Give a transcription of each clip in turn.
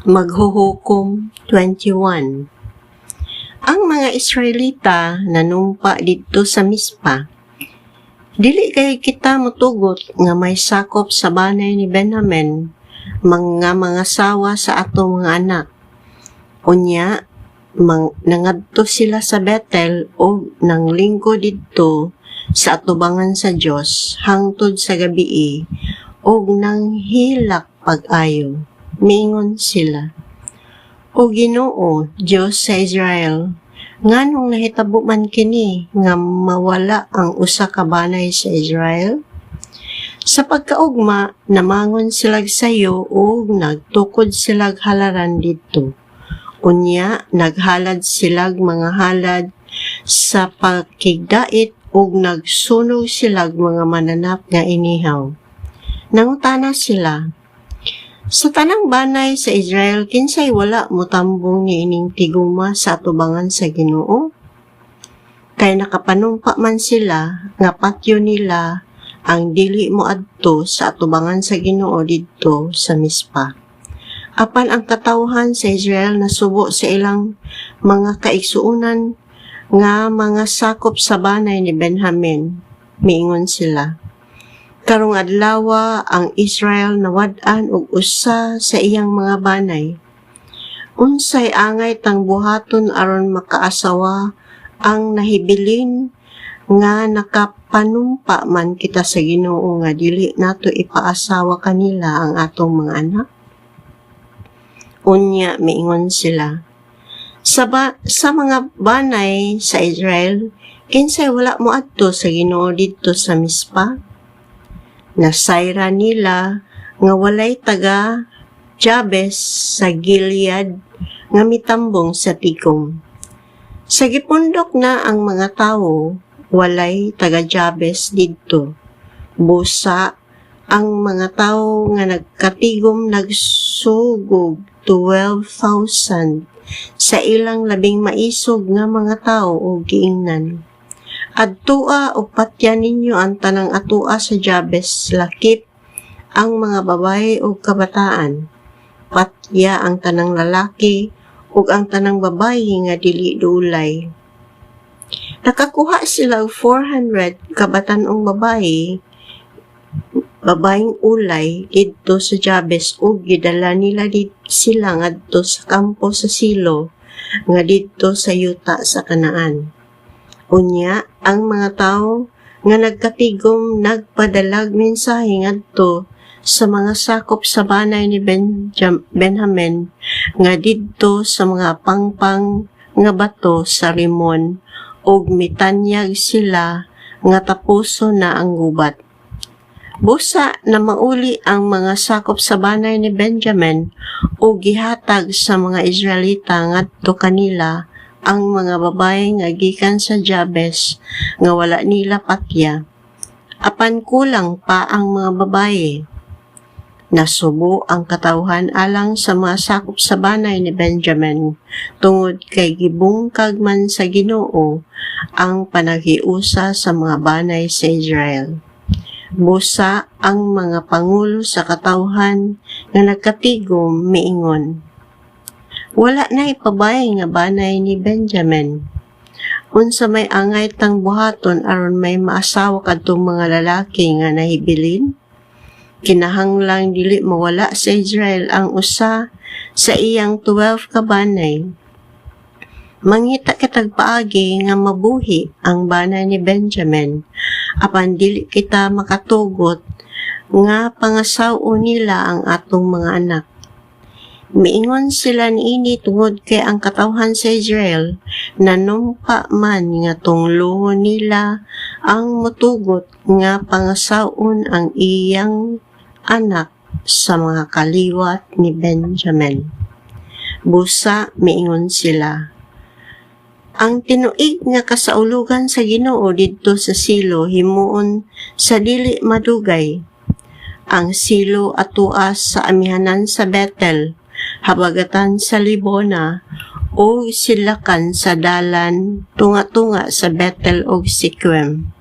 Maghuhukom 21. Ang mga Israelita nanumpa didto sa Mispa. Dili kay kita motugot nga may sakop sa banay ni Benjamin mga sawa sa atong mga anak. Unya, nangadto sila sa Bethel o nanglingkod didto sa atubangan sa Dios hangtod sa gabii o nanghilak pag-ayo. Miingon sila, "O Ginoo, Diyos sa Israel, nganong nahitabo man kini nga mawala ang usa ka banay sa Israel?" Sa pagkaugma, namangon silag sayo o nagtukod silag halaran dito. Unya, naghalad silag mga halad sa pagkigdait o nagsunog silag mga mananap nga inihaw. Nangutana sila, "Sa tanang banay sa Israel, kinsay wala motambong ni ining tiguma sa atubangan sa Ginoo? Kay nakapanumpa man sila nga patyo nila ang dili moadto sa atubangan sa Ginoo didto sa Mispa. Apan ang katawhan sa Israel nasubo sa ilang mga kaigsuunan nga mga sakop sa banay ni Benjamin." Miingon sila, "Karong adlaw ang Israel nawad-an og usa sa iyang mga banay. Unsay angay tang buhaton aron makaasawa ang nahibilin nga nakapanumpa man kita sa Ginoo nga dili nato ipaasawa kanila ang atong mga anak?" Unya miingon sila, sa mga banay sa Israel, kinsay wala moadto sa Ginoo didto sa Mispa? Nasayra nila nga walay taga Jabes sa Gilead nga mitambong sa tigom. Sa gipundok na ang mga tawo, walay taga Jabes didto. Busa ang mga tawo nga nagkatigom nagsugog 12,000 sa ilang labing maisog nga mga tawo o giingnan. Adtua o patya ninyo ang tanang atua sa Jabes, lakip ang mga babae o kabataan. Patya ang tanang lalaki ug ang tanang babae nga dili dulay. Nakakuha sila 400 kabatanong babaeng ulay didto sa Jabes ug gidala nila sila ngadto sa kampo sa Silo nga didto sa yuta sa Kanaan. Unya, ang mga tawo nga nagkatigom nagpadalag mensahe ngadto sa mga sakop sa banay ni Benjamin nga didto sa mga pangpang nga bato sa Rimon ug mitanyag sila nga tapuso na ang gubat. Busa na mauli ang mga sakop sa banay ni Benjamin o gihatag sa mga Israelita ngadto kanila ang mga babae nga gikan sa Jabes nga wala nila patya. Apan kulang pa ang mga babae. Nasubo ang katawhan alang sa mga sakop sa banay ni Benjamin tungod kay gibungkag man sa Ginoo ang panaghiusa sa mga banay sa Israel. Busa ang mga pangulo sa katawhan nga nagkatigom miingon, "Wala na ipabay nga banay ni Benjamin. Unsa may angay tang buhaton aron may maasawa kadtong mga lalaki nga nahibilin? Kinahanglang dili mawala sa Israel ang usa sa iyang 12 ka banay. Mangita kitag paagi nga mabuhi ang banay ni Benjamin, apan dili kita makatugot nga pangasaw nila ang atong mga anak." Miingon sila niini tungod kay ang katawhan sa Israel nanumpa man nga tunglohon nila ang motugot nga pangasaon ang iyang anak sa mga kaliwat ni Benjamin. Busa miingon sila, "Ang tinuig nga kasaulugan sa Ginoo didto sa Silo himuon sa dili madugay. Ang Silo atuas sa amihanan sa Bethel, habagatan sa Libona o silakan sa dalan tunga-tunga sa Bethel o Siquem.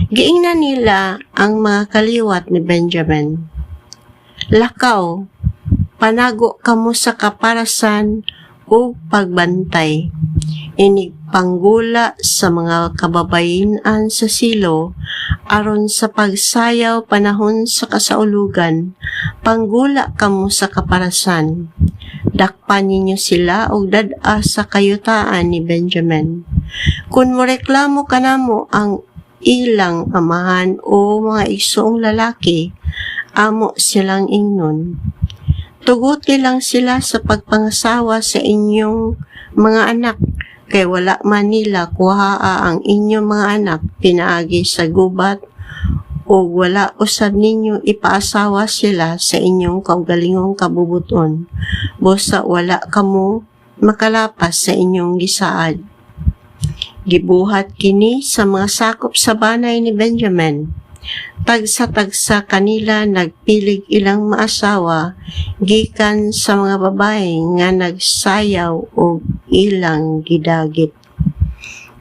Giingnan nila ang mga kaliwat ni Benjamin. Lakaw, panago kamo sa kaparasan o pagbantay. Inig panggula sa mga kababayinan sa Silo aron sa pagsayaw panahon sa kasaulugan, panggula kamo sa kaparasan. Dakpan ninyo sila og dad-a sa kayutaan ni Benjamin. Kung moreklamo kanamo ang ilang amahan o mga igsoong lalaki, amo silang ingnon. Tuguti lang sila sa pagpangasawa sa inyong mga anak, kay wala man nila kuhaa ang inyong mga anak pinaagi sa gubat, o wala usab ninyo ipaasawa sila sa inyong kaugalingong kabubuton, busa wala kamo makalapas sa inyong gisaad. Gibuhat kini sa mga sakop sa banay ni Benjamin. Tagsa-tagsa kanila nagpilig ilang maasawa gikan sa mga babae nga nagsayaw o ilang gidagit.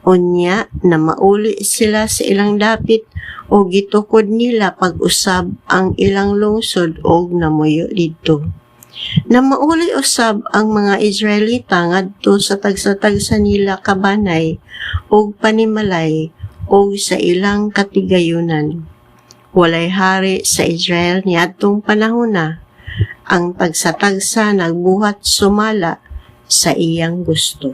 Unya na mauli sila sa ilang dapit o gitukod nila pag-usab ang ilang lungsod o namuyo dito. Na mauli usab ang mga Israelita ngadto sa tagsa-tagsa nila kabanay o panimalay o sa ilang katigayunan. Walay hari sa Israel niadtong panahon na, ang tagsa-tagsa nagbuhat sumala sa iyang gusto.